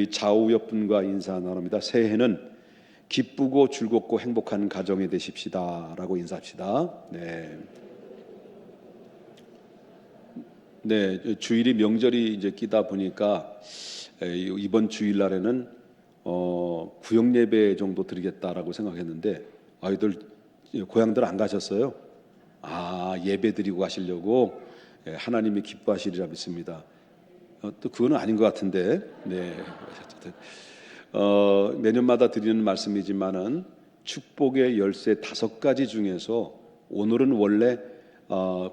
좌우옆 분과 인사 나눕니다. 새해는 기쁘고 즐겁고 행복한 가정이 되십시다 라고 인사합시다. 주일이 명절이 이제 끼다 보니까 이번 주일날에는 구역 예배 정도 드리겠다라고 생각했는데 아이들 고향들 안 가셨어요? 예배 드리고 가시려고 하나님이 기뻐하시리라 믿습니다. 또 그거는 아닌 것 같은데, 매년마다 드리는 말씀이지만은 축복의 열쇠 5가지 중에서 오늘은 원래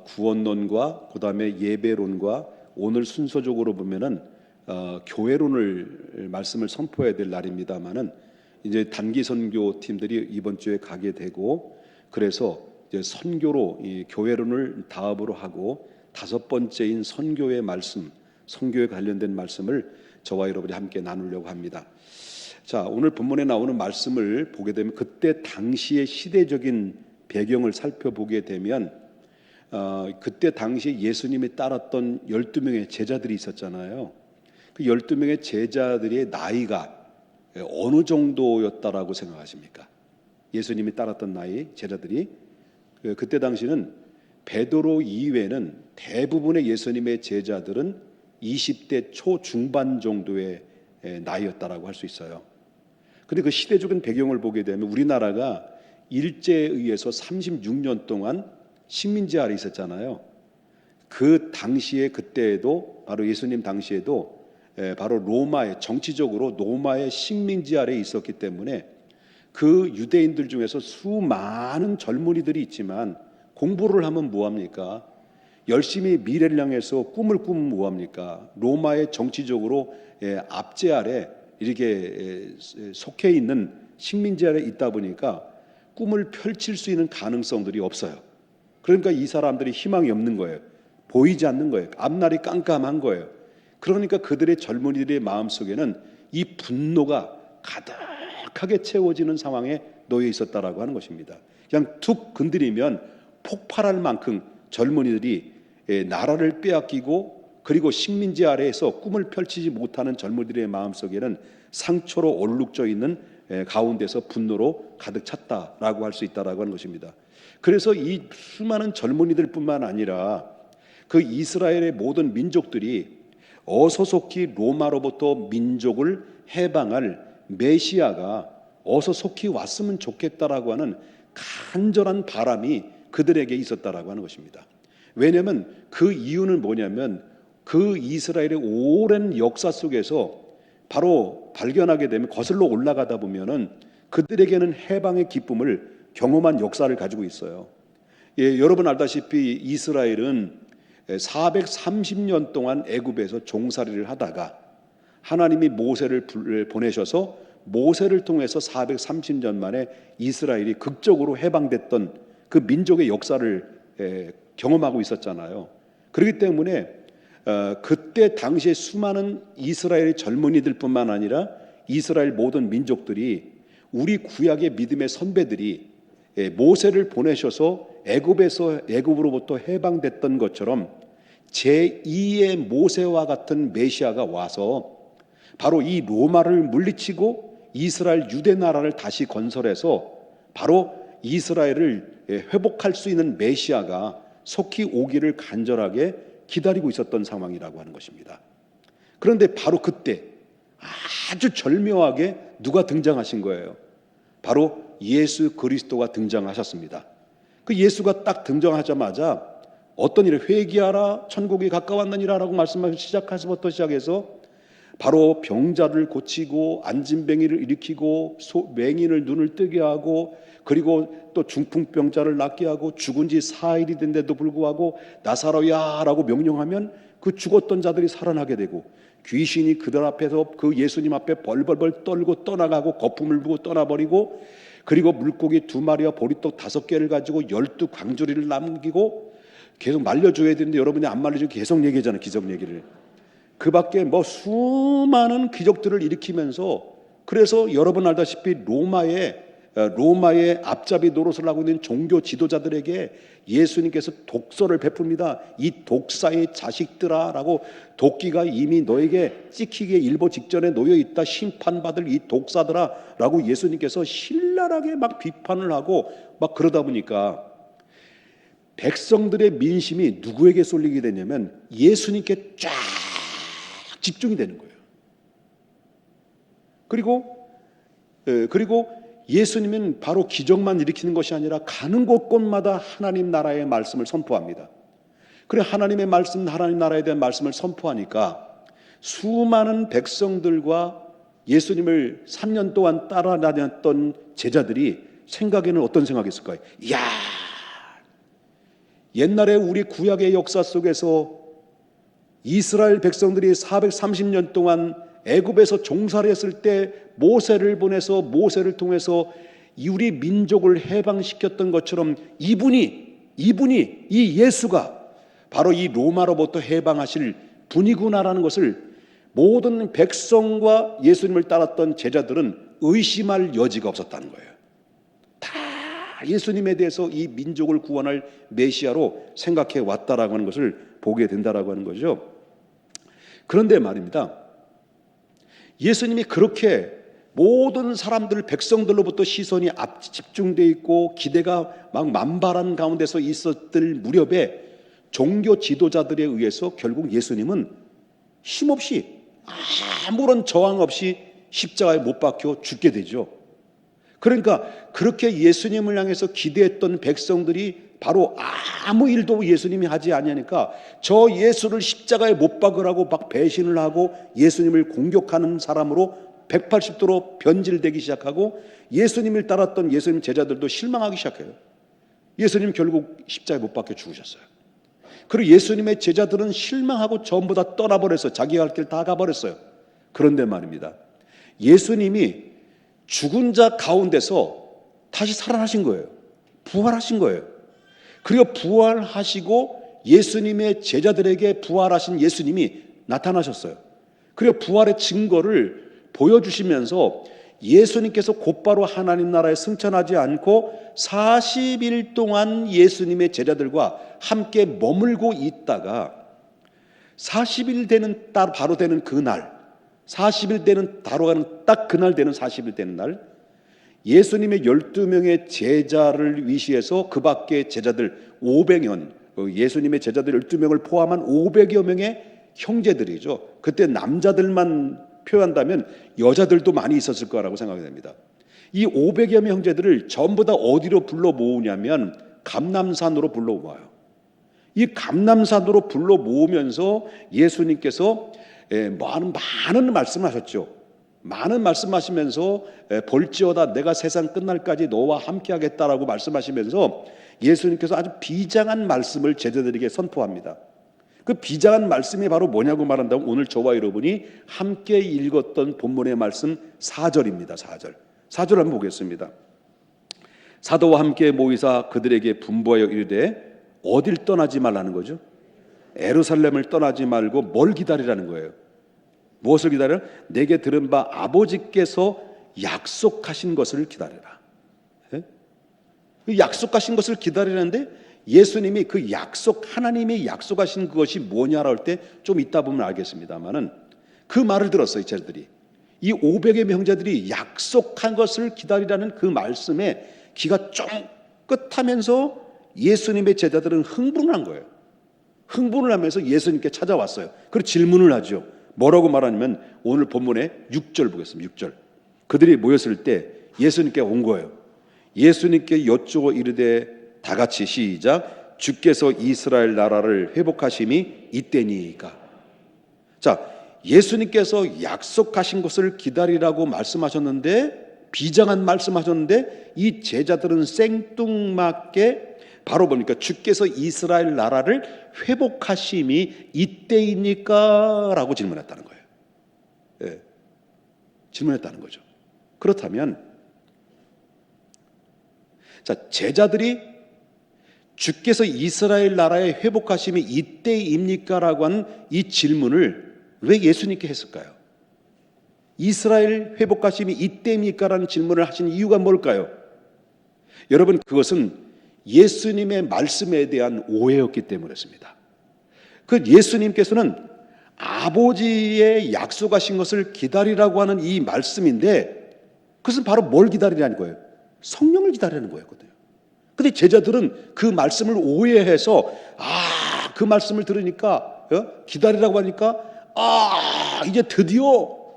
구원론과 그 다음에 예배론과 오늘 순서적으로 보면은 교회론을 말씀을 선포해야 될 날입니다만은 이제 단기 선교 팀들이 이번 주에 가게 되고 그래서 이제 선교로 이 교회론을 다음으로 하고 5번째인 선교의 말씀, 선교에 관련된 말씀을 저와 여러분이 함께 나누려고 합니다. 자, 오늘 본문에 나오는 말씀을 보게 되면 그때 당시의 시대적인 배경을 살펴보게 되면 그때 당시에 예수님이 따랐던 12명의 제자들이 있었잖아요. 그 12명의 제자들의 나이가 어느 정도였다라고 생각하십니까? 예수님이 따랐던 나이 제자들이 그때 당시는 베드로 이외에는 대부분의 예수님의 제자들은 20대 초중반 정도의 나이였다라고 할 수 있어요. 근데 그 시대적인 배경을 보게 되면 우리나라가 일제에 의해서 36년 동안 식민지 아래 있었잖아요. 그 당시에 그때에도 바로 예수님 당시에도 바로 로마의 정치적으로 로마의 식민지 아래 있었기 때문에 그 유대인들 중에서 수많은 젊은이들이 있지만 공부를 하면 뭐합니까? 열심히 미래를 향해서 꿈을 꾸면 뭐합니까? 로마의 정치적으로 압제 아래 이렇게 속해 있는 식민지 아래 있다 보니까 꿈을 펼칠 수 있는 가능성들이 없어요. 그러니까 이 사람들이 희망이 없는 거예요. 보이지 않는 거예요. 앞날이 깜깜한 거예요. 그러니까 그들의 젊은이들의 마음속에는 이 분노가 가득하게 채워지는 상황에 놓여 있었다라고 하는 것입니다. 그냥 툭 건드리면 폭발할 만큼 젊은이들이 나라를 빼앗기고 그리고 식민지 아래에서 꿈을 펼치지 못하는 젊은이들의 마음속에는 상처로 얼룩져 있는 가운데서 분노로 가득 찼다라고 할 수 있다라고 하는 것입니다. 그래서 이 수많은 젊은이들뿐만 아니라 그 이스라엘의 모든 민족들이 어서속히 로마로부터 민족을 해방할 메시아가 어서속히 왔으면 좋겠다라고 하는 간절한 바람이 그들에게 있었다라고 하는 것입니다. 왜냐하면 그 이유는 뭐냐면 그 이스라엘의 오랜 역사 속에서 바로 발견하게 되면 거슬러 올라가다 보면은 그들에게는 해방의 기쁨을 경험한 역사를 가지고 있어요. 여러분 알다시피 이스라엘은 430년 동안 애굽에서 종살이를 하다가 하나님이 모세를 보내셔서 모세를 통해서 430년 만에 이스라엘이 극적으로 해방됐던 그 민족의 역사를 경험하고 있었잖아요. 그렇기 때문에 그때 당시에 수많은 이스라엘 젊은이들뿐만 아니라 이스라엘 모든 민족들이 우리 구약의 믿음의 선배들이 모세를 보내셔서 애굽으로부터 해방됐던 것처럼 제2의 모세와 같은 메시아가 와서 바로 이 로마를 물리치고 이스라엘 유대 나라를 다시 건설해서 바로 이스라엘을 회복할 수 있는 메시아가 속히 오기를 간절하게 기다리고 있었던 상황이라고 하는 것입니다. 그런데 바로 그때 아주 절묘하게 누가 등장하신 거예요? 바로 예수 그리스도가 등장하셨습니다. 그 예수가 딱 등장하자마자 어떤 일을 회개하라 천국이 가까웠느니라 라고 말씀하시기 시작해서부터 시작해서 바로 병자를 고치고 앉은뱅이를 일으키고 맹인을 눈을 뜨게 하고 그리고 또 중풍병자를 낫게 하고 죽은 지 4일이 된데도 불구하고 나사로야 라고 명령하면 그 죽었던 자들이 살아나게 되고 귀신이 그들 앞에서 그 예수님 앞에 벌벌벌 떨고 떠나가고 거품을 부고 떠나버리고 그리고 물고기 2마리와 보리떡 5개를 가지고 12광주리를 남기고 계속 말려줘야 되는데 여러분이 안 말려주고 계속 얘기하잖아요. 기적 얘기를. 그 밖에 뭐 수많은 기적들을 일으키면서 그래서 여러분 알다시피 로마의 로마의 앞잡이 노릇을 하고 있는 종교 지도자들에게 예수님께서 독서를 베풉니다. 이 독사의 자식들아 라고, 도끼가 이미 너에게 찍히기에 일보 직전에 놓여있다, 심판받을 이 독사들아 라고 예수님께서 신랄하게 막 비판을 하고 막 그러다 보니까 백성들의 민심이 누구에게 쏠리게 되냐면 예수님께 쫙 집중이 되는 거예요. 그리고 예수님은 바로 기적만 일으키는 것이 아니라 가는 곳곳마다 하나님 나라의 말씀을 선포합니다. 그래, 하나님의 말씀, 하나님 나라에 대한 말씀을 선포하니까 수많은 백성들과 예수님을 3년 동안 따라다녔던 제자들이 생각에는 어떤 생각이 있을까요? 이야, 옛날에 우리 구약의 역사 속에서 이스라엘 백성들이 430년 동안 애굽에서 종살이 했을 때 모세를 보내서 모세를 통해서 우리 민족을 해방시켰던 것처럼 이분이 이 예수가 바로 이 로마로부터 해방하실 분이구나라는 것을 모든 백성과 예수님을 따랐던 제자들은 의심할 여지가 없었다는 거예요. 다 예수님에 대해서 이 민족을 구원할 메시아로 생각해 왔다라고 하는 것을 보게 된다라고 하는 거죠. 그런데 말입니다, 예수님이 그렇게 모든 사람들, 백성들로부터 시선이 집중되어 있고 기대가 막 만발한 가운데서 있었을 무렵에 종교 지도자들에 의해서 결국 예수님은 힘없이, 아무런 저항 없이 십자가에 못 박혀 죽게 되죠. 그러니까 그렇게 예수님을 향해서 기대했던 백성들이 바로 아무 일도 예수님이 하지 않으니까 저 예수를 십자가에 못 박으라고 막 배신을 하고 예수님을 공격하는 사람으로 180도로 변질되기 시작하고, 예수님을 따랐던 예수님 제자들도 실망하기 시작해요. 예수님 결국 십자가에 못 박혀 죽으셨어요. 그리고 예수님의 제자들은 실망하고 전부 다 떠나버렸어요. 자기 갈 길 다 가버렸어요. 그런데 말입니다, 예수님이 죽은 자 가운데서 다시 살아나신 거예요. 부활하신 거예요. 그리고 부활하시고 예수님의 제자들에게 부활하신 예수님이 나타나셨어요. 그리고 부활의 증거를 보여주시면서 예수님께서 곧바로 하나님 나라에 승천하지 않고 40일 동안 예수님의 제자들과 함께 머물고 있다가 40일 되는 바로 되는 그날, 40일 되는 바로 가는 딱 그날 되는 40일 되는 날, 예수님의 12명의 제자를 위시해서 그 밖에 제자들 500여, 예수님의 제자들 12명을 포함한 500여 명의 형제들이죠. 그때 남자들만 표현한다면 여자들도 많이 있었을 거라고 생각이 됩니다. 이 500여 명 형제들을 전부 다 어디로 불러 모으냐면 감람산으로 불러 모아요. 이 감람산으로 불러 모으면서 예수님께서 많은 말씀을 하셨죠. 많은 말씀하시면서 볼지어다 내가 세상 끝날까지 너와 함께 하겠다라고 말씀하시면서 예수님께서 아주 비장한 말씀을 제자들에게 선포합니다. 그 비장한 말씀이 바로 뭐냐고 말한다면 오늘 저와 여러분이 함께 읽었던 본문의 말씀 4절입니다. 4절 한번 보겠습니다. 사도와 함께 모이사 그들에게 분부하여 이르되, 어딜 떠나지 말라는 거죠? 예루살렘을 떠나지 말고 뭘 기다리라는 거예요? 무엇을 기다려? 내게 들은 바 아버지께서 약속하신 것을 기다려라. 그 약속하신 것을 기다리는데 예수님이 그 약속, 하나님이 약속하신 그것이 뭐냐라고 할 때 좀 이따 보면 알겠습니다만은 그 말을 들었어요. 제자들이, 이 500의 명자들이 약속한 것을 기다리라는 그 말씀에 귀가 쫑긋하면서 예수님의 제자들은 흥분을 한 거예요. 흥분을 하면서 예수님께 찾아왔어요. 그리고 질문을 하죠. 뭐라고 말하냐면 오늘 본문의 6절 보겠습니다. 6절. 그들이 모였을 때 예수님께 온 거예요. 예수님께 여쭈어 이르되, 다 같이 시작, 주께서 이스라엘 나라를 회복하심이 이때니까. 자, 예수님께서 약속하신 것을 기다리라고 말씀하셨는데, 비장한 말씀하셨는데, 이 제자들은 생뚱맞게 바로 보니까 주께서 이스라엘 나라를 회복하심이 이때입니까? 라고 질문했다는 거예요. 예, 질문했다는 거죠. 그렇다면 자, 제자들이 주께서 이스라엘 나라의 회복하심이 이때입니까? 라고 한 이 질문을 왜 예수님께 했을까요? 이스라엘 회복하심이 이때입니까? 라는 질문을 하신 이유가 뭘까요? 여러분, 그것은 예수님의 말씀에 대한 오해였기 때문이었습니다. 그 예수님께서는 아버지의 약속하신 것을 기다리라고 하는 이 말씀인데, 그것은 바로 뭘 기다리라는 거예요? 성령을 기다리라는 거였거든요. 근데 제자들은 그 말씀을 오해해서, 그 말씀을 들으니까, 기다리라고 하니까, 이제 드디어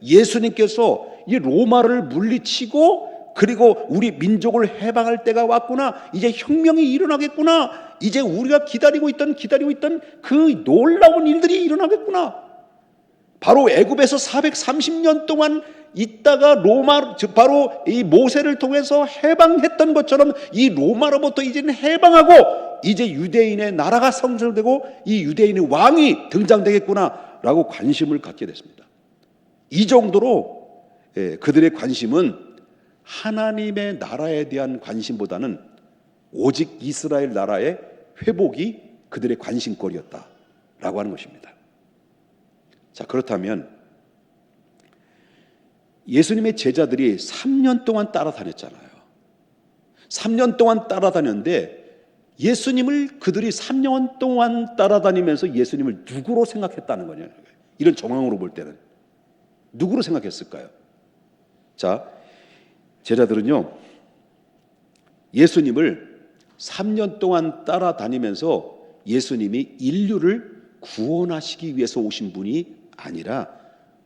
예수님께서 이 로마를 물리치고 그리고 우리 민족을 해방할 때가 왔구나, 이제 혁명이 일어나겠구나, 이제 우리가 기다리고 있던 그 놀라운 일들이 일어나겠구나. 바로 애굽에서 430년 동안 있다가 바로 이 모세를 통해서 해방했던 것처럼 이 로마로부터 이제는 해방하고 이제 유대인의 나라가 성설되고 이 유대인의 왕이 등장되겠구나라고 관심을 갖게 됐습니다. 이 정도로 그들의 관심은 하나님의 나라에 대한 관심보다는 오직 이스라엘 나라의 회복이 그들의 관심거리였다라고 하는 것입니다. 자, 그렇다면 예수님의 제자들이 3년 동안 따라다녔잖아요. 3년 동안 따라다녔는데 예수님을 그들이 3년 동안 따라다니면서 예수님을 누구로 생각했다는 거냐. 이런 정황으로 볼 때는 누구로 생각했을까요? 자, 제자들은요, 예수님을 3년 동안 따라다니면서 예수님이 인류를 구원하시기 위해서 오신 분이 아니라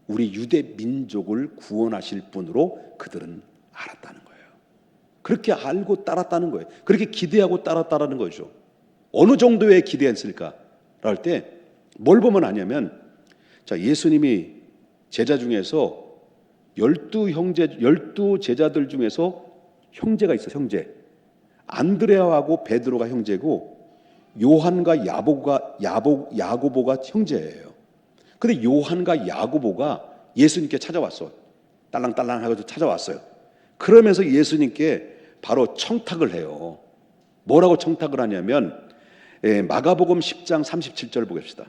우리 유대 민족을 구원하실 분으로 그들은 알았다는 거예요. 그렇게 알고 따랐다는 거예요. 그렇게 기대하고 따랐다는 거죠. 어느 정도의 기대했을까? 할 때 뭘 보면 아냐면, 자, 예수님이 제자 중에서 12 제자들 중에서 형제가 있어, 형제. 안드레아하고 베드로가 형제고 요한과 야고보가 형제예요. 근데 요한과 야고보가 예수님께 찾아왔어. 딸랑딸랑 하고 찾아왔어요. 그러면서 예수님께 바로 청탁을 해요. 뭐라고 청탁을 하냐면, 마가복음 10장 37절 보겠습니다.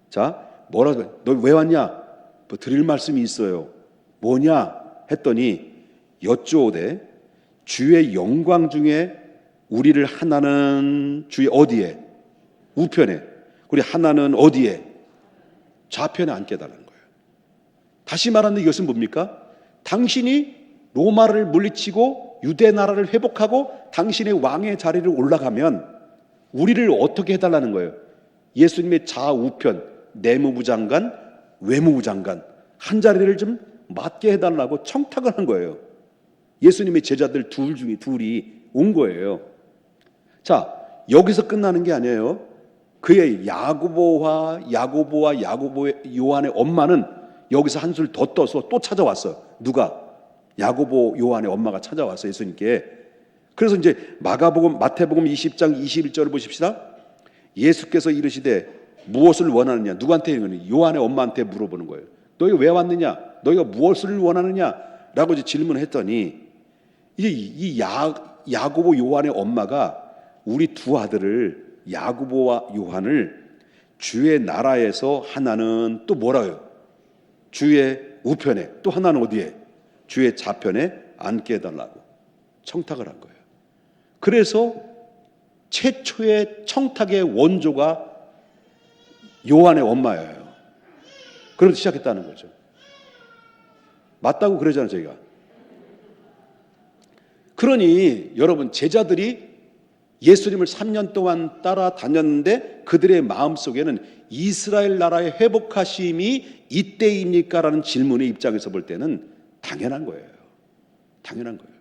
자, 뭐라고, 너 왜 왔냐? 뭐 드릴 말씀이 있어요. 뭐냐? 했더니 여쭈오되 주의 영광 중에 우리를 하나는 주의 어디에? 우편에. 우리 하나는 어디에? 좌편에 앉게 해달라는 거예요. 다시 말하는데 이것은 뭡니까? 당신이 로마를 물리치고 유대 나라를 회복하고 당신의 왕의 자리를 올라가면 우리를 어떻게 해달라는 거예요? 예수님의 좌우편, 내무부 장관, 외무부 장관 한 자리를 좀 맡게 해달라고 청탁을 한 거예요. 예수님의 제자들 둘 중에 둘이 온 거예요. 자, 여기서 끝나는 게 아니에요. 그의 야고보와 요한의 엄마는 여기서 한술 더 떠서 또 찾아왔어요. 누가? 야고보 요한의 엄마가 찾아왔어요, 예수님께. 그래서 이제 마태복음 20장 21절을 보십시다. 예수께서 이르시되 무엇을 원하느냐? 누구한테 이르느냐? 요한의 엄마한테 물어보는 거예요. 너희가 왜 왔느냐? 너희가 무엇을 원하느냐? 라고 이제 질문을 했더니 이제 이 야고보 요한의 엄마가 우리 두 아들을 야고보와 요한을 주의 나라에서 하나는 또 뭐라요? 주의 우편에, 또 하나는 어디에? 주의 좌편에 앉게 해달라고 청탁을 한 거예요. 그래서 최초의 청탁의 원조가 요한의 엄마예요. 그래서 시작했다는 거죠. 맞다고 그러잖아요, 저희가. 그러니 여러분, 제자들이 예수님을 3년 동안 따라다녔는데 그들의 마음속에는 이스라엘 나라의 회복하심이 이때입니까? 라는 질문의 입장에서 볼 때는 당연한 거예요. 당연한 거예요.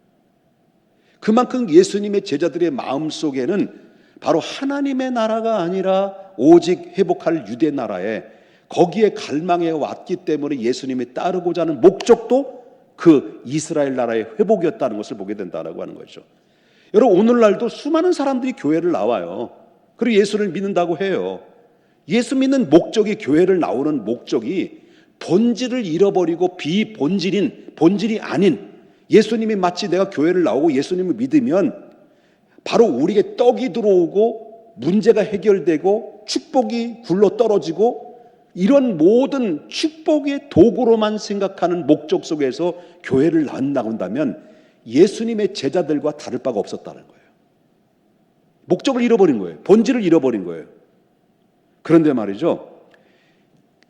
그만큼 예수님의 제자들의 마음속에는 바로 하나님의 나라가 아니라 오직 회복할 유대 나라에 거기에 갈망해 왔기 때문에 예수님이 따르고자 하는 목적도 그 이스라엘 나라의 회복이었다는 것을 보게 된다고 하는 거죠. 여러분, 오늘날도 수많은 사람들이 교회를 나와요. 그리고 예수를 믿는다고 해요. 예수 믿는 목적이, 교회를 나오는 목적이 본질을 잃어버리고 본질이 아닌 예수님이, 마치 내가 교회를 나오고 예수님을 믿으면 바로 우리에게 떡이 들어오고 문제가 해결되고 축복이 굴러 떨어지고 이런 모든 축복의 도구로만 생각하는 목적 속에서 교회를 나온다면 예수님의 제자들과 다를 바가 없었다는 거예요. 목적을 잃어버린 거예요. 본질을 잃어버린 거예요. 그런데 말이죠,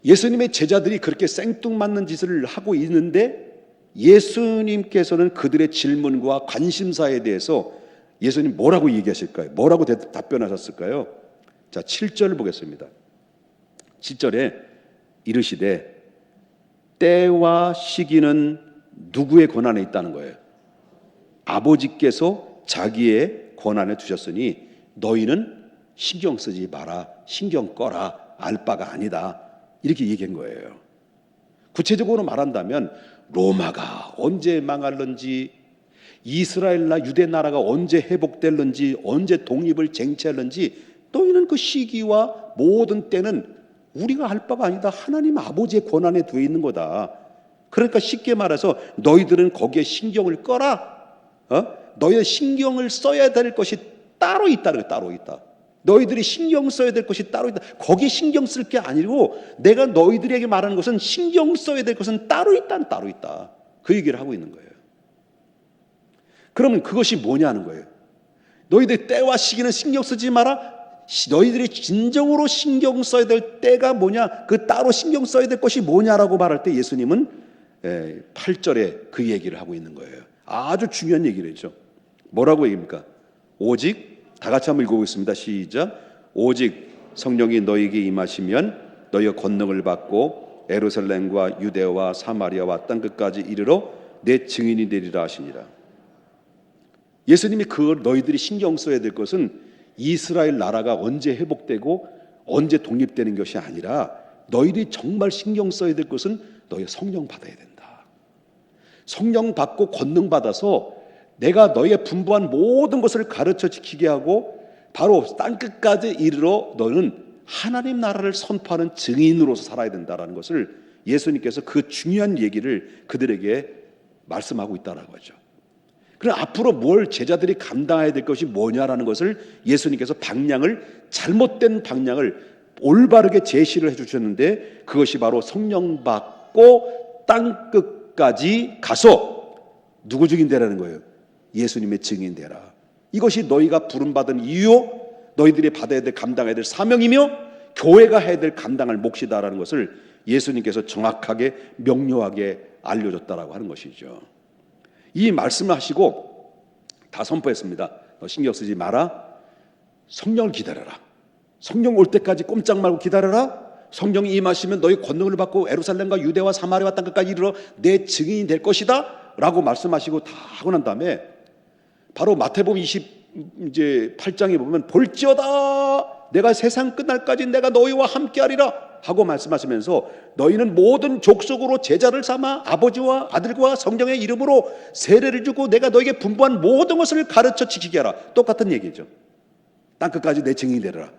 예수님의 제자들이 그렇게 생뚱맞는 짓을 하고 있는데 예수님께서는 그들의 질문과 관심사에 대해서 예수님 뭐라고 얘기하실까요? 뭐라고 답변하셨을까요? 자, 7절 보겠습니다. 7절에 이르시되 때와 시기는 누구의 권한에 있다는 거예요? 아버지께서 자기의 권한에 두셨으니 너희는 신경 쓰지 마라, 신경 꺼라, 알 바가 아니다, 이렇게 얘기한 거예요. 구체적으로 말한다면 로마가 언제 망할는지, 이스라엘나 유대 나라가 언제 회복될는지, 언제 독립을 쟁취할는지 너희는 그 시기와 모든 때는 우리가 할 바가 아니다. 하나님 아버지의 권한에 두어 있는 거다. 그러니까 쉽게 말해서 너희들은 거기에 신경을 꺼라. 너희는 신경을 써야 될 것이 따로 있다. 따로 있다. 너희들이 신경 써야 될 것이 따로 있다. 거기에 신경 쓸 게 아니고 내가 너희들에게 말하는 것은 신경 써야 될 것은 따로 있다. 따로 있다. 그 얘기를 하고 있는 거예요. 그러면 그것이 뭐냐는 거예요. 너희들 때와 시기는 신경 쓰지 마라. 너희들이 진정으로 신경 써야 될 때가 뭐냐, 그 따로 신경 써야 될 것이 뭐냐라고 말할 때 예수님은 8절에 그 얘기를 하고 있는 거예요. 아주 중요한 얘기를 했죠. 뭐라고 얘기합니까? 오직, 다 같이 한번 읽어보겠습니다. 시작. 오직 성령이 너희에게 임하시면 너희가 권능을 받고 예루살렘과 유대와 사마리아와 땅끝까지 이르러 내 증인이 되리라 하시니라. 예수님이 그걸 너희들이 신경 써야 될 것은 이스라엘 나라가 언제 회복되고 언제 독립되는 것이 아니라 너희들이 정말 신경 써야 될 것은 너희 성령 받아야 된다. 성령 받고 권능 받아서 내가 너희의 분부한 모든 것을 가르쳐 지키게 하고 바로 땅끝까지 이르러 너는 하나님 나라를 선포하는 증인으로서 살아야 된다는 것을 예수님께서 그 중요한 얘기를 그들에게 말씀하고 있다는 거죠. 그럼 앞으로 뭘 제자들이 감당해야 될 것이 뭐냐라는 것을 예수님께서 잘못된 방향을 올바르게 제시를 해주셨는데 그것이 바로 성령 받고 땅끝까지 가서 누구 증인 되라는 거예요? 예수님의 증인 되라. 이것이 너희가 부름받은 이유, 너희들이 받아야 될 감당해야 될 사명이며 교회가 해야 될 감당할 몫이다라는 것을 예수님께서 정확하게 명료하게 알려줬다라고 하는 것이죠. 이 말씀을 하시고 다 선포했습니다. 너 신경 쓰지 마라. 성령을 기다려라. 성령 올 때까지 꼼짝 말고 기다려라. 성령이 임하시면 너희 권능을 받고 예루살렘과 유대와 사마리아와 땅끝까지 이르러 내 증인이 될 것이다 라고 말씀하시고 다 하고 난 다음에 바로 마태복음 28장에 보면 볼지어다 내가 세상 끝날까지 내가 너희와 함께하리라 하고 말씀하시면서 너희는 모든 족속으로 제자를 삼아 아버지와 아들과 성령의 이름으로 세례를 주고 내가 너에게 분부한 모든 것을 가르쳐 지키게 하라. 똑같은 얘기죠. 땅끝까지 내 증인이 되라.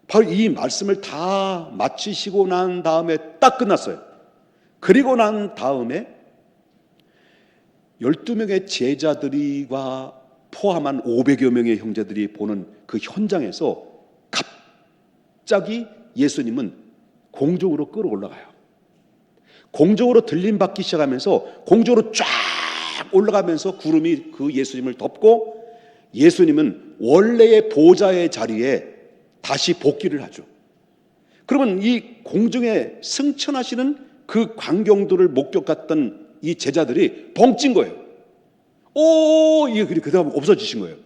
바로 이 말씀을 다 마치시고 난 다음에 딱 끝났어요. 그리고 난 다음에 12명의 제자들과 포함한 500여 명의 형제들이 보는 그 현장에서 갑자기 예수님은 공중으로 끌어올라가요. 공중으로 들림받기 시작하면서 공중으로 쫙 올라가면서 구름이 그 예수님을 덮고 예수님은 원래의 보좌의 자리에 다시 복귀를 하죠. 그러면 이 공중에 승천하시는 그 광경들을 목격했던 이 제자들이 벙찐 거예요. 이게 그다음 없어지신 거예요.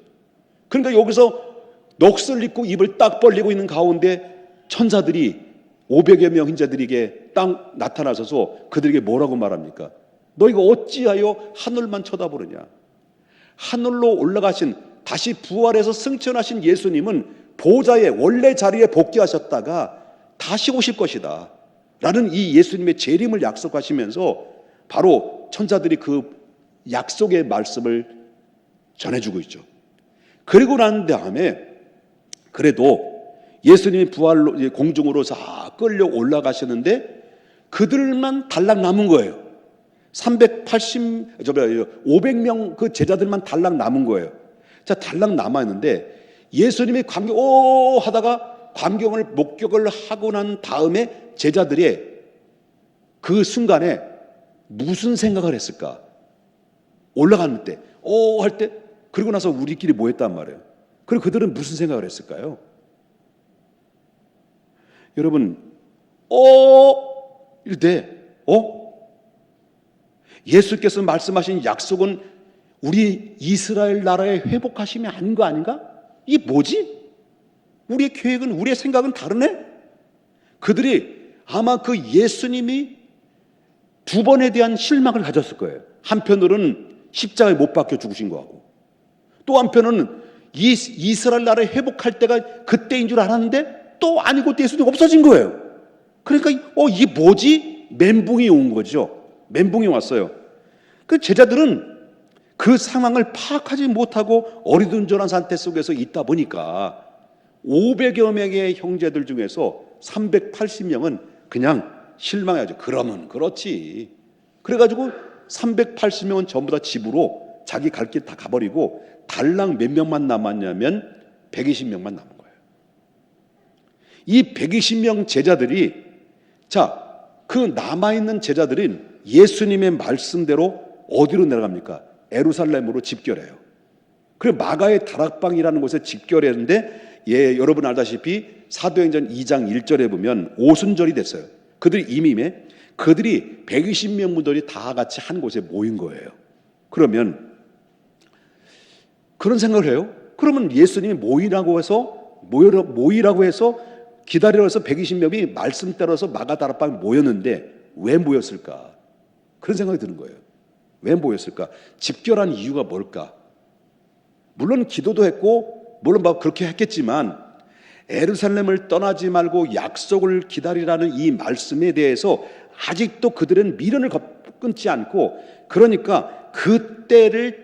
그러니까 여기서 넋을 잃고 입을 딱 벌리고 있는 가운데 천사들이 500여 명 형제들에게 딱 나타나셔서 그들에게 뭐라고 말합니까? 너희가 어찌하여 하늘만 쳐다보느냐? 하늘로 올라가신 다시 부활해서 승천하신 예수님은 보좌의 원래 자리에 복귀하셨다가 다시 오실 것이다 라는 이 예수님의 재림을 약속하시면서 바로 천사들이 그 약속의 말씀을 전해주고 있죠. 그리고 난 다음에 그래도 예수님이 부활로 공중으로 싹 끌려 올라가시는데 그들만 달랑 남은 거예요. 500명 그 제자들만 달랑 남은 거예요. 자, 달랑 남아있는데 예수님이 하다가 광경을 목격을 하고 난 다음에 제자들이 그 순간에 무슨 생각을 했을까? 올라가는 때 할 때, 그리고 나서 우리끼리 모였단 말이에요. 그리고 그들은 무슨 생각을 했을까요? 여러분, 이럴 때, 예수께서 말씀하신 약속은 우리 이스라엘 나라의 회복하심이 아닌 거 아닌가? 이게 뭐지? 우리의 계획은, 우리의 생각은 다르네? 그들이 아마 그 예수님이 두 번에 대한 실망을 가졌을 거예요. 한편으로는 십자가에 못 박혀 죽으신 거하고, 또 한편으로는 이스라엘 나라를 회복할 때가 그때인 줄 알았는데 또 아니고 예수님이 없어진 거예요. 그러니까 이게 뭐지? 멘붕이 온 거죠. 멘붕이 왔어요. 그 제자들은 그 상황을 파악하지 못하고 어리둥절한 상태 속에서 있다 보니까 500여 명의 형제들 중에서 380명은 그냥 실망해야죠. 그러면 그렇지. 그래가지고 380명은 전부 다 집으로 자기 갈 길 다 가버리고 달랑 몇 명만 남았냐면 120명만 남은 거예요. 이 120명 제자들이, 그 남아있는 제자들은 예수님의 말씀대로 어디로 내려갑니까? 에루살렘으로 집결해요. 그리고 마가의 다락방이라는 곳에 집결했는데, 여러분 알다시피 사도행전 2장 1절에 보면 오순절이 됐어요. 그들이 120명 분들이 다 같이 한 곳에 모인 거예요. 그러면 그런 생각을 해요. 그러면 예수님이 모이라고 해서 기다리라고 해서 120명이 말씀 따라서 마가 다락방에 모였는데 왜 모였을까? 그런 생각이 드는 거예요. 왜 모였을까? 집결한 이유가 뭘까? 물론 기도도 했고 물론 그렇게 했겠지만 예루살렘을 떠나지 말고 약속을 기다리라는 이 말씀에 대해서 아직도 그들은 미련을 끊지 않고, 그러니까 그때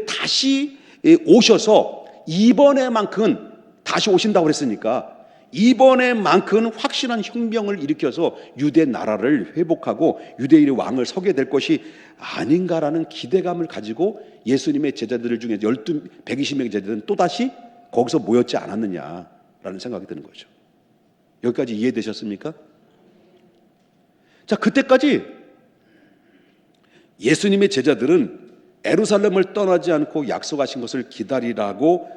다시 오셔서 이번에만큼은 다시 오신다고 그랬으니까 이번에만큼은 확실한 혁명을 일으켜서 유대 나라를 회복하고 유대인의 왕을 서게 될 것이 아닌가라는 기대감을 가지고 예수님의 제자들 중에 120명의 제자들은 또다시 거기서 모였지 않았느냐라는 생각이 드는 거죠. 여기까지 이해되셨습니까? 자, 그때까지 예수님의 제자들은 예루살렘을 떠나지 않고 약속하신 것을 기다리라고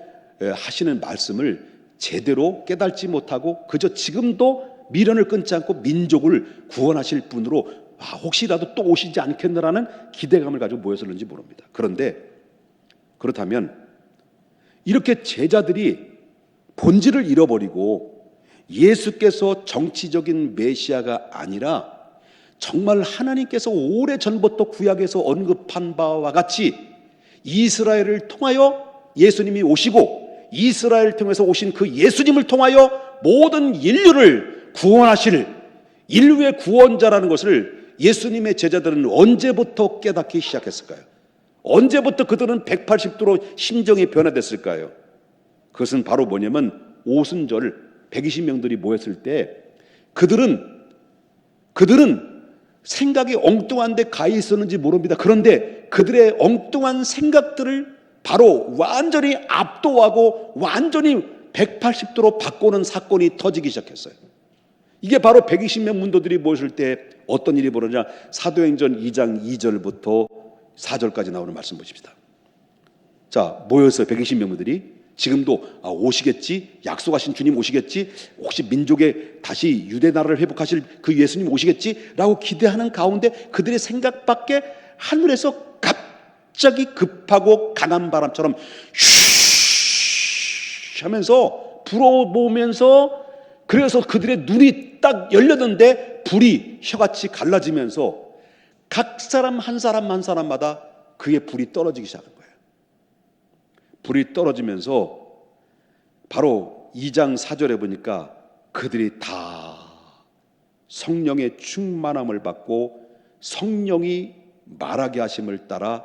하시는 말씀을 제대로 깨닫지 못하고 그저 지금도 미련을 끊지 않고 민족을 구원하실 분으로 혹시라도 또 오시지 않겠느라는 기대감을 가지고 모였을는지 모릅니다. 그런데 그렇다면 이렇게 제자들이 본질을 잃어버리고 예수께서 정치적인 메시아가 아니라 정말 하나님께서 오래전부터 구약에서 언급한 바와 같이 이스라엘을 통하여 예수님이 오시고 이스라엘을 통해서 오신 그 예수님을 통하여 모든 인류를 구원하실 인류의 구원자라는 것을 예수님의 제자들은 언제부터 깨닫기 시작했을까요? 언제부터 그들은 180도로 심정이 변화됐을까요? 그것은 바로 뭐냐면 오순절 120명들이 모였을 때 그들은 생각이 엉뚱한데 가 있었는지 모릅니다. 그런데 그들의 엉뚱한 생각들을 바로 완전히 압도하고 완전히 180도로 바꾸는 사건이 터지기 시작했어요. 이게 바로 120명 문도들이 모였을 때 어떤 일이 벌어지냐, 사도행전 2장 2절부터 4절까지 나오는 말씀 보십시다. 자, 모였어요. 120명 분들이. 지금도 오시겠지, 약속하신 주님 오시겠지, 혹시 민족의 다시 유대 나라를 회복하실 그 예수님 오시겠지 라고 기대하는 가운데 그들의 생각 밖에 하늘에서 갑자기 급하고 강한 바람처럼 슈 하면서 불어보면서, 그래서 그들의 눈이 딱 열렸는데 불이 혀같이 갈라지면서 각 사람 한 사람마다 그의 불이 떨어지기 시작한 거예요. 불이 떨어지면서 바로 2장 4절에 보니까 그들이 다 성령의 충만함을 받고 성령이 말하게 하심을 따라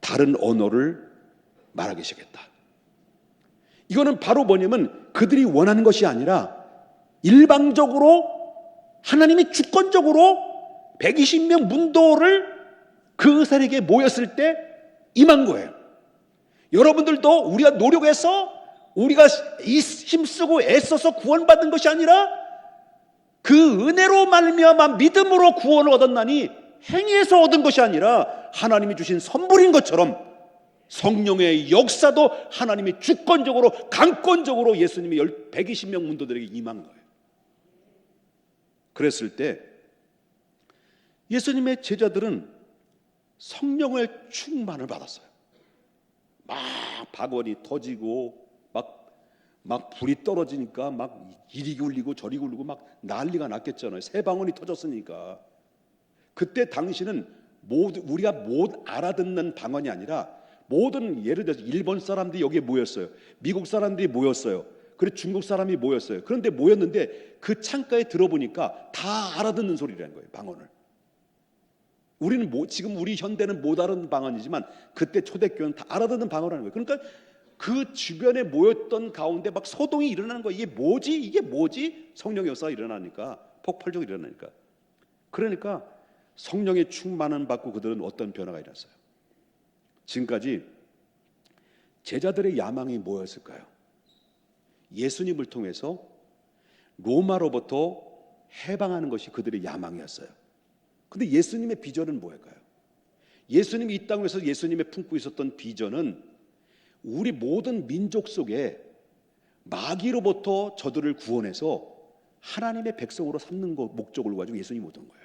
다른 언어를 말하기 시작했다. 이거는 바로 뭐냐면 그들이 원하는 것이 아니라 일방적으로 하나님이 주권적으로 120명 문도를 그 세력에 모였을 때 임한 거예요. 여러분들도 우리가 노력해서 우리가 힘쓰고 애써서 구원받은 것이 아니라 그 은혜로 말미암아 믿음으로 구원을 얻었나니 행위에서 얻은 것이 아니라 하나님이 주신 선물인 것처럼 성령의 역사도 하나님이 주권적으로 강권적으로 예수님이 120명 문도들에게 임한 거예요. 그랬을 때 예수님의 제자들은 성령의 충만을 받았어요. 막 박원이 터지고 막 불이 떨어지니까 막 이리 굴리고 저리 굴리고 막 난리가 났겠잖아요. 새 방언이 터졌으니까. 그때 당시는 우리가 못 알아듣는 방언이 아니라 모든, 예를 들어서 일본 사람들이 여기에 모였어요. 미국 사람들이 모였어요. 그리고 중국 사람이 모였어요. 그런데 모였는데 그 창가에 들어보니까 다 알아듣는 소리라는 거예요. 방언을. 우리는 지금 우리 현대는 못 알아듣는 방언이지만 그때 초대교회는 다 알아듣는 방언이라는 거예요. 그러니까 그 주변에 모였던 가운데 막 소동이 일어나는 거예요. 이게 뭐지? 성령의 역사가 일어나니까, 폭발적으로 일어나니까. 그러니까 성령의 충만을 받고 그들은 어떤 변화가 일어났어요? 지금까지 제자들의 야망이 뭐였을까요? 예수님을 통해서 로마로부터 해방하는 것이 그들의 야망이었어요. 근데 예수님의 비전은 뭐였을까요? 예수님이 이 땅에서 예수님의 품고 있었던 비전은 우리 모든 민족 속에 마귀로부터 저들을 구원해서 하나님의 백성으로 삼는 것, 목적을 가지고 예수님이 오던 거예요.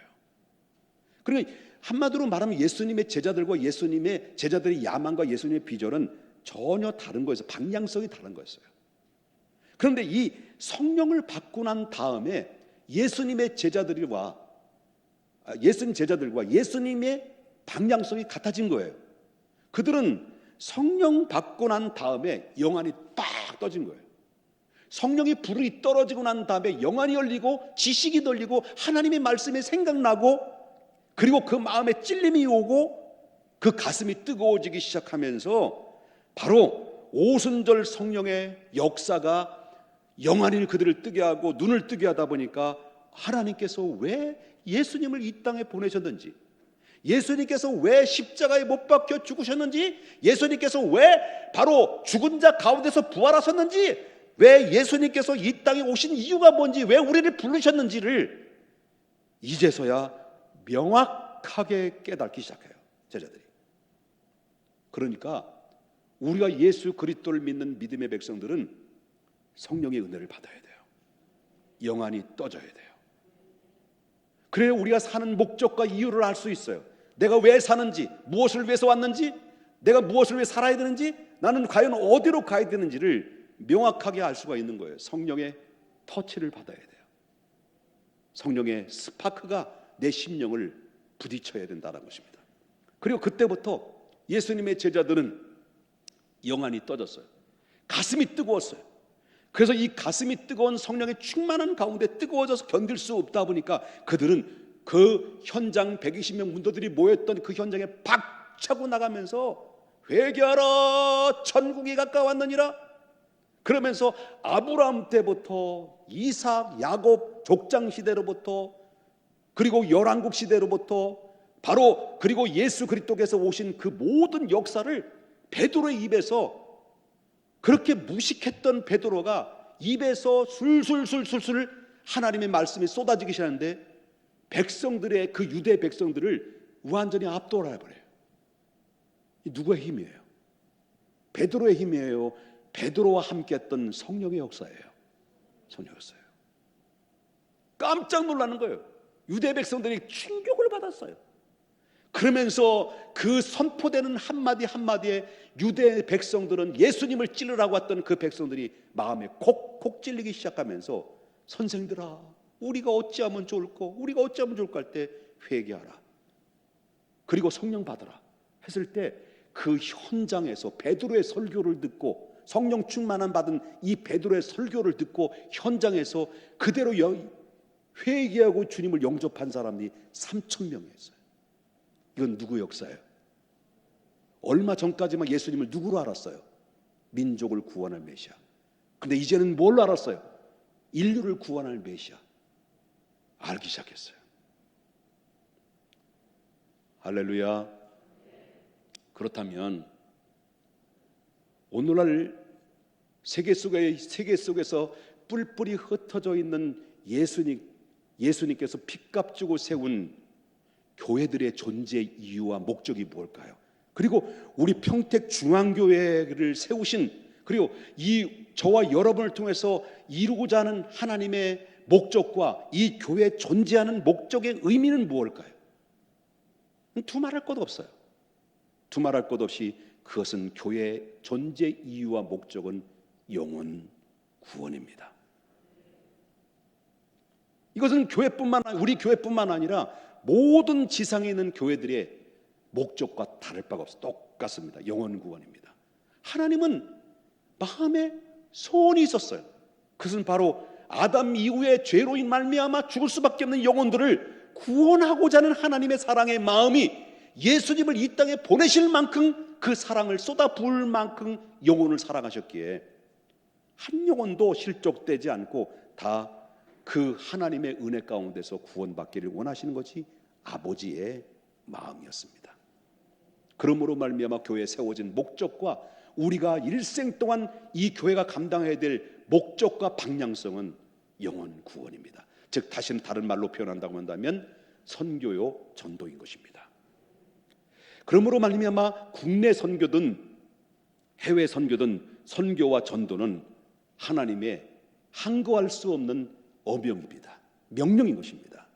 그러니까 한마디로 말하면 예수님의 제자들과 예수님의 제자들의 야망과 예수님의 비전은 전혀 다른 거였어요. 방향성이 다른 거였어요. 그런데 이 성령을 받고 난 다음에 예수님의 제자들과 예수님의 방향성이 같아진 거예요. 그들은 성령 받고 난 다음에 영안이 딱 떠진 거예요. 성령의 불이 떨어지고 난 다음에 영안이 열리고 지식이 열리고 하나님의 말씀이 생각나고 그리고 그 마음에 찔림이 오고 그 가슴이 뜨거워지기 시작하면서 바로 오순절 성령의 역사가 영안이 그들을 뜨게 하고 눈을 뜨게 하다 보니까 하나님께서 왜 예수님을 이 땅에 보내셨는지, 예수님께서 왜 십자가에 못 박혀 죽으셨는지, 예수님께서 왜 바로 죽은 자 가운데서 부활하셨는지, 왜 예수님께서 이 땅에 오신 이유가 뭔지, 왜 우리를 부르셨는지를 이제서야 명확하게 깨닫기 시작해요, 제자들이. 그러니까 우리가 예수 그리스도를 믿는 믿음의 백성들은 성령의 은혜를 받아야 돼요. 영안이 떠져야 돼요. 그래야 우리가 사는 목적과 이유를 알 수 있어요. 내가 왜 사는지, 무엇을 위해서 왔는지, 내가 무엇을 위해 살아야 되는지, 나는 과연 어디로 가야 되는지를 명확하게 알 수가 있는 거예요. 성령의 터치를 받아야 돼요. 성령의 스파크가 내 심령을 부딪혀야 된다는 것입니다. 그리고 그때부터 예수님의 제자들은 영안이 떠졌어요. 가슴이 뜨거웠어요. 그래서 이 가슴이 뜨거운 성령의 충만한 가운데 뜨거워져서 견딜 수 없다 보니까 그들은 그 현장 120명 문도들이 모였던 그 현장에 박차고 나가면서 회개하라, 천국이 가까웠느니라. 그러면서 아브라함 때부터 이삭, 야곱 족장 시대로부터 그리고 열왕국 시대로부터 바로 그리고 예수 그리스도께서 오신 그 모든 역사를 베드로의 입에서, 그렇게 무식했던 베드로가 입에서 술술술술술 하나님의 말씀이 쏟아지기 시작하는데 백성들의, 그 유대 백성들을 완전히 압도해 버려요. 이 누구의 힘이에요? 베드로의 힘이에요? 베드로와 함께했던 성령의 역사예요. 성령의 역사예요. 깜짝 놀라는 거예요. 유대 백성들이 충격을 받았어요. 그러면서 그 선포되는 한마디 한마디에 유대 백성들은, 예수님을 찔르라고 했던 그 백성들이 마음에 콕콕 찔리기 시작하면서 선생들아, 우리가 어찌하면 좋을까? 우리가 어찌하면 좋을까 할 때 회개하라. 그리고 성령 받으라 했을 때 그 현장에서 베드로의 설교를 듣고, 성령 충만함 받은 이 베드로의 설교를 듣고 현장에서 그대로 회개하고 주님을 영접한 사람이 3,000명이었어요. 이건 누구 역사예요? 얼마 전까지만 예수님을 누구로 알았어요? 민족을 구원할 메시아. 근데 이제는 뭘로 알았어요? 인류를 구원할 메시아. 알기 시작했어요. 할렐루야. 그렇다면 오늘날 세계 속에서 뿔뿔이 흩어져 있는 예수님께서 핏값 주고 세운 교회들의 존재 이유와 목적이 무엇일까요? 그리고 우리 평택 중앙교회를 세우신, 그리고 이 저와 여러분을 통해서 이루고자 하는 하나님의 목적과 이 교회에 존재하는 목적의 의미는 무엇일까요? 두말할 것 없어요. 두말할 것 없이 그것은 교회의 존재 이유와 목적은 영혼 구원입니다. 이것은 우리 교회뿐만 아니라 모든 지상에 있는 교회들의 목적과 다를 바가 없어 똑같습니다. 영혼 구원입니다. 하나님은 마음에 소원이 있었어요. 그것은 바로 아담 이후에 죄로 말미암아 죽을 수밖에 없는 영혼들을 구원하고자 하는 하나님의 사랑의 마음이 예수님을 이 땅에 보내실 만큼 그 사랑을 쏟아부을 만큼 영혼을 사랑하셨기에 한 영혼도 실족되지 않고 다 그 하나님의 은혜 가운데서 구원받기를 원하시는 것이 아버지의 마음이었습니다. 그러므로 말미암아 교회에 세워진 목적과 우리가 일생 동안 이 교회가 감당해야 될 목적과 방향성은 영혼 구원입니다. 즉 다시는 다른 말로 표현한다고 한다면 선교요 전도인 것입니다. 그러므로 말미암아 국내 선교든 해외 선교든 선교와 전도는 하나님의 항거할 수 없는 어명입니다. 명령인 것입니다.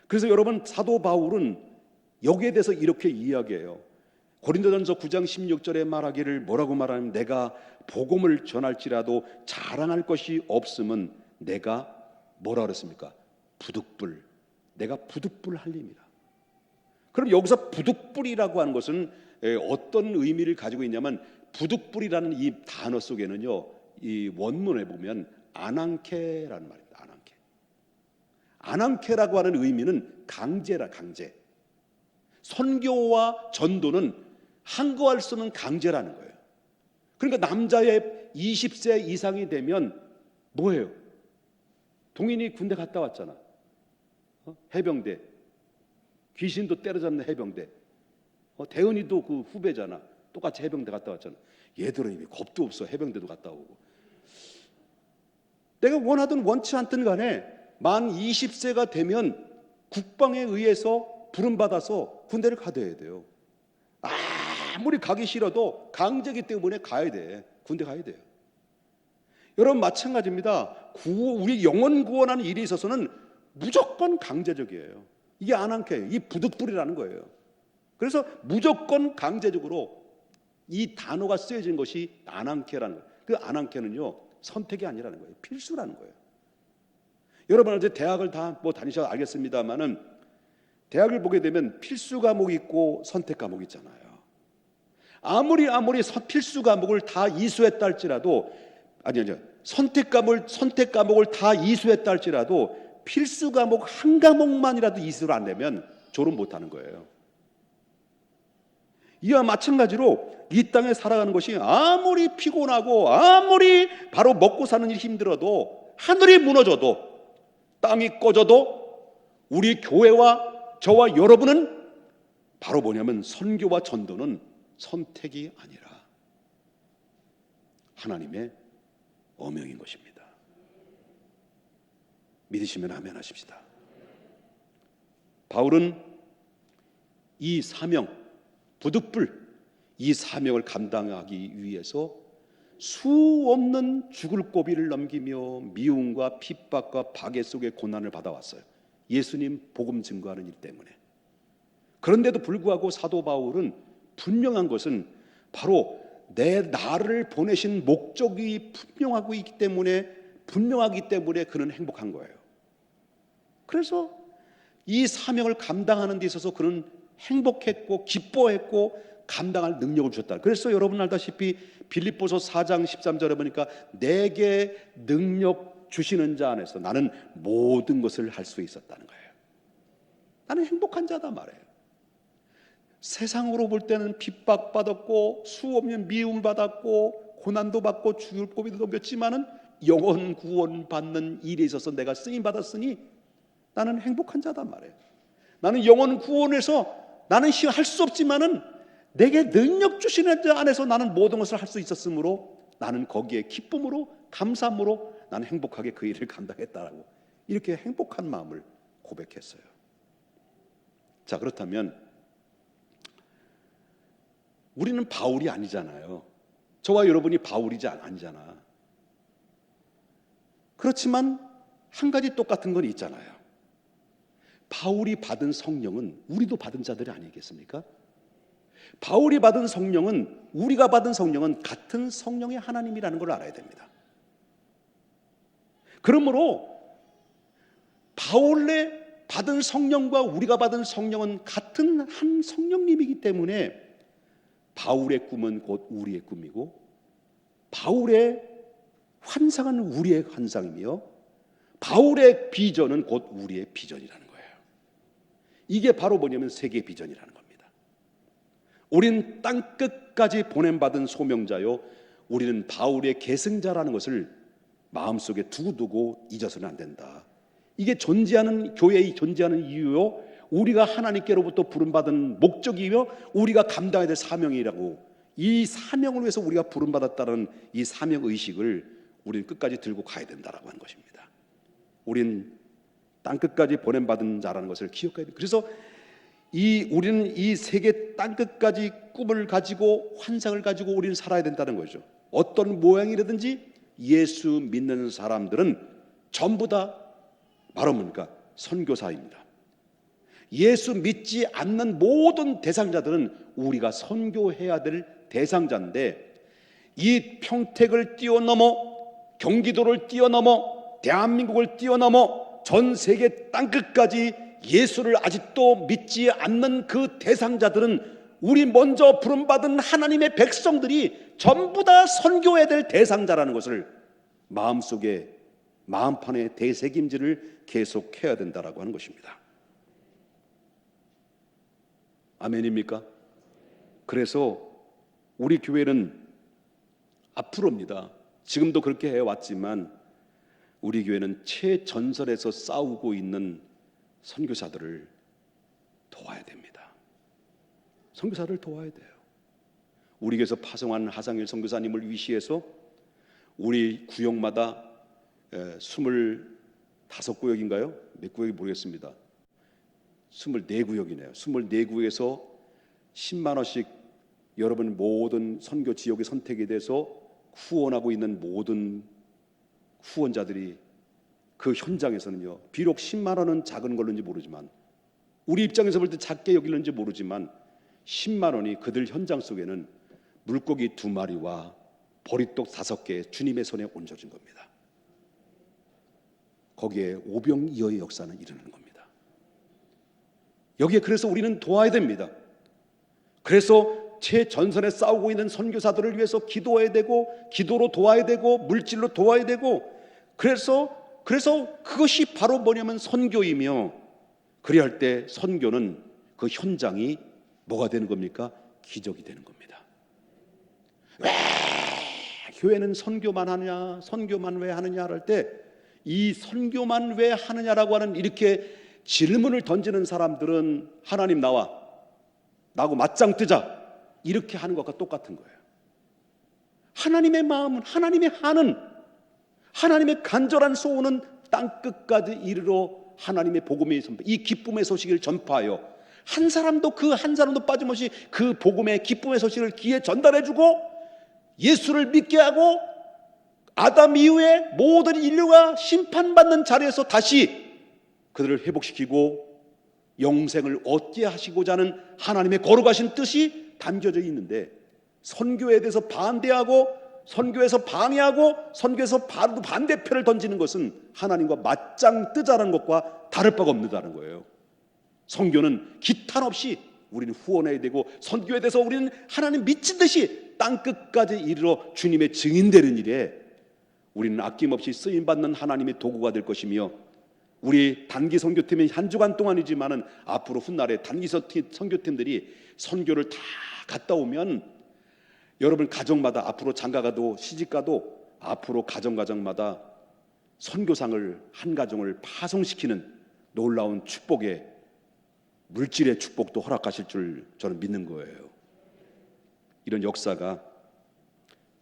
그래서 여러분 사도 바울은 여기에 대해서 이렇게 이야기해요. 고린도전서 9장 16절에 말하기를 뭐라고 말하냐면 내가 복음을 전할지라도 자랑할 것이 없음은 내가 뭐라 그랬습니까? 부득불. 내가 부득불 할림이라. 그럼 여기서 부득불이라고 하는 것은 어떤 의미를 가지고 있냐면 부득불이라는 이 단어 속에는요, 이 원문에 보면 아난케라는 말입니다. 아난케라고 하는 의미는 강제라, 강제. 선교와 전도는 항거할 수 없는 강제라는 거예요. 그러니까 남자의 20세 이상이 되면 뭐예요? 동인이 군대 갔다 왔잖아. 해병대. 귀신도 때려잡는 해병대. 대은이도 그 후배잖아. 똑같이 해병대 갔다 왔잖아. 얘들은 이미 겁도 없어. 해병대도 갔다 오고. 내가 원하든 원치 않든 간에 만 20세가 되면 국방에 의해서 부름받아서 군대를 가둬야 돼요. 아무리 가기 싫어도 강제기 때문에 가야 돼. 군대 가야 돼요. 여러분 마찬가지입니다. 우리 영혼 구원하는 일에 있어서는 무조건 강제적이에요. 이게 아난케, 이 부득불이라는 거예요. 그래서 무조건 강제적으로 이 단어가 쓰여진 것이 아난케라는 거예요. 그 아난케는요 선택이 아니라는 거예요. 필수라는 거예요. 여러분 어제 대학을 다 다니셔서 알겠습니다만은 대학을 보게 되면 필수 과목이 있고 선택 과목이 있잖아요. 아무리 필수 과목을 다 이수했다 할지라도 선택 과목을 다 이수했다 할지라도 필수 과목 한 과목만이라도 이수를 안 내면 졸업 못 하는 거예요. 이와 마찬가지로 이 땅에 살아가는 것이 아무리 피곤하고 아무리 바로 먹고 사는 일이 힘들어도 하늘이 무너져도 땅이 꺼져도 우리 교회와 저와 여러분은 바로 뭐냐면 선교와 전도는 선택이 아니라 하나님의 어명인 것입니다. 믿으시면 아멘 하십시다. 바울은 이 사명, 부득불 이 사명을 감당하기 위해서 수없는 죽을 고비를 넘기며 미움과 핍박과 박해 속의 고난을 받아왔어요. 예수님 복음 증거하는 일 때문에. 그런데도 불구하고 사도 바울은 분명한 것은 바로 나를 보내신 목적이 분명하기 때문에 그는 행복한 거예요. 그래서 이 사명을 감당하는 데 있어서 그는 행복했고 기뻐했고 감당할 능력을 주셨다. 그래서 여러분 알다시피 빌립보서 4장 13절에 보니까 내게 능력 주시는 자 안에서 나는 모든 것을 할 수 있었다는 거예요. 나는 행복한 자다 말이에요. 세상으로 볼 때는 핍박받았고 수없는 미움받았고 고난도 받고 죽을 고비도 넘겼지만은 영혼 구원 받는 일에 있어서 내가 쓰임 받았으니 나는 행복한 자다 말이에요. 나는 영혼 구원에서 나는 할 수 없지만은 내게 능력 주시는 자 안에서 나는 모든 것을 할 수 있었으므로 나는 거기에 기쁨으로 감사함으로 나는 행복하게 그 일을 감당했다라고 이렇게 행복한 마음을 고백했어요. 자, 그렇다면 우리는 바울이 아니잖아요. 저와 여러분이 바울이지 아니잖아. 그렇지만 한 가지 똑같은 건 있잖아요. 바울이 받은 성령은 우리도 받은 자들이 아니겠습니까? 바울이 받은 성령은, 우리가 받은 성령은 같은 성령의 하나님이라는 걸 알아야 됩니다. 그러므로 바울의 받은 성령과 우리가 받은 성령은 같은 한 성령님이기 때문에 바울의 꿈은 곧 우리의 꿈이고, 바울의 환상은 우리의 환상이며, 바울의 비전은 곧 우리의 비전이라는 거예요. 이게 바로 뭐냐면 세계 비전이라는 겁니다. 우린 땅끝까지 보냄받은 소명자요, 우리는 바울의 계승자라는 것을 마음속에 두고두고 잊어서는 안 된다. 이게 존재하는, 교회의 존재하는 이유요, 우리가 하나님께로부터 부름받은 목적이며 우리가 감당해야 될 사명이라고, 이 사명을 위해서 우리가 부름받았다는 이 사명의식을 우리는 끝까지 들고 가야 된다라고 하는 것입니다. 우린 땅끝까지 보냄받은 자라는 것을 기억해야 됩니다. 그래서 우리는 이 세계 땅끝까지 꿈을 가지고 환상을 가지고 우리는 살아야 된다는 거죠. 어떤 모양이라든지 예수 믿는 사람들은 전부 다 바로 뭡니까? 선교사입니다. 예수 믿지 않는 모든 대상자들은 우리가 선교해야 될 대상자인데, 이 평택을 뛰어넘어, 경기도를 뛰어넘어, 대한민국을 뛰어넘어 전 세계 땅끝까지 예수를 아직도 믿지 않는 그 대상자들은 우리 먼저 부름받은 하나님의 백성들이 전부 다 선교해야 될 대상자라는 것을 마음속에, 마음판에 대새김질을 계속해야 된다라고 하는 것입니다. 아멘입니까? 그래서 우리 교회는 앞으로입니다. 지금도 그렇게 해왔지만 우리 교회는 최전선에서 싸우고 있는 선교사들을 도와야 됩니다. 선교사를 도와야 돼요. 우리 교회에서 파송한 하상일 선교사님을 위시해서 우리 구역마다 25구역인가요? 몇 구역이 모르겠습니다. 24구역이네요. 24구역에서 10만 원씩 여러분 모든 선교 지역에 선택이 돼서 후원하고 있는 모든 후원자들이 그 현장에서는요, 비록 10만 원은 작은 걸로인지 모르지만, 우리 입장에서 볼 때 작게 여기는지 모르지만 10만 원이 그들 현장 속에는 물고기 2마리와 보리떡 5개 주님의 손에 얹어진 겁니다. 거기에 오병이어의 역사는 일어나는 겁니다. 여기에 그래서 우리는 도와야 됩니다. 그래서 최전선에 싸우고 있는 선교사들을 위해서 기도해야 되고, 기도로 도와야 되고, 물질로 도와야 되고, 그래서 그것이 바로 뭐냐면 선교이며, 그래야 할 때 선교는 그 현장이 뭐가 되는 겁니까? 기적이 되는 겁니다. 왜 교회는 선교만 하느냐, 선교만 왜 하느냐 할 때, 이 선교만 왜 하느냐라고 하는 이렇게 질문을 던지는 사람들은 하나님 나하고 맞짱 뜨자 이렇게 하는 것과 똑같은 거예요. 하나님의 마음은, 하나님의 한은, 하나님의 간절한 소원은 땅끝까지 이르러 하나님의 복음의 선포, 이 기쁨의 소식을 전파하여 한 사람도 빠짐없이 그 복음의 기쁨의 소식을 귀에 전달해주고, 예수를 믿게 하고, 아담 이후에 모든 인류가 심판받는 자리에서 다시 그들을 회복시키고 영생을 얻게 하시고자 하는 하나님의 거룩하신 뜻이 담겨져 있는데, 선교에 대해서 반대하고, 선교에서 방해하고, 선교에서 바로 반대표를 던지는 것은 하나님과 맞짱 뜨자는 것과 다를 바가 없다는 거예요. 선교는 기탄 없이 우리는 후원해야 되고, 선교에 대해서 우리는 하나님 미친 듯이 땅끝까지 이르러 주님의 증인되는 일에 우리는 아낌없이 쓰임받는 하나님의 도구가 될 것이며, 우리 단기 선교팀이 한 주간 동안이지만은 앞으로 훗날에 단기 선교팀들이 선교를 다 갔다 오면 여러분 가정마다, 앞으로 장가가도 시집가도 앞으로 가정마다 선교상을 한 가정을 파송시키는 놀라운 축복의, 물질의 축복도 허락하실 줄 저는 믿는 거예요. 이런 역사가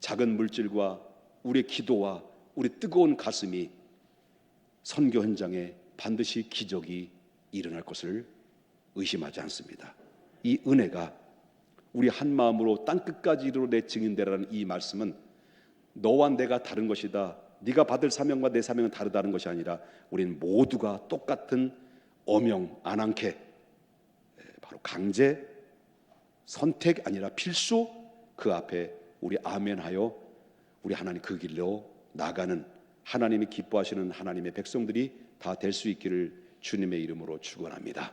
작은 물질과 우리의 기도와 우리 뜨거운 가슴이 선교 현장에 반드시 기적이 일어날 것을 의심하지 않습니다. 이 은혜가 우리 한 마음으로 땅끝까지 이르러 내 증인되라는 이 말씀은 너와 내가 다른 것이다, 네가 받을 사명과 내 사명은 다르다는 것이 아니라 우리는 모두가 똑같은 어명 안한케, 바로 강제, 선택 아니라 필수, 그 앞에 우리 아멘하여 우리 하나님 그 길로 나가는, 하나님이 기뻐하시는 하나님의 백성들이 다 될 수 있기를 주님의 이름으로 축원합니다.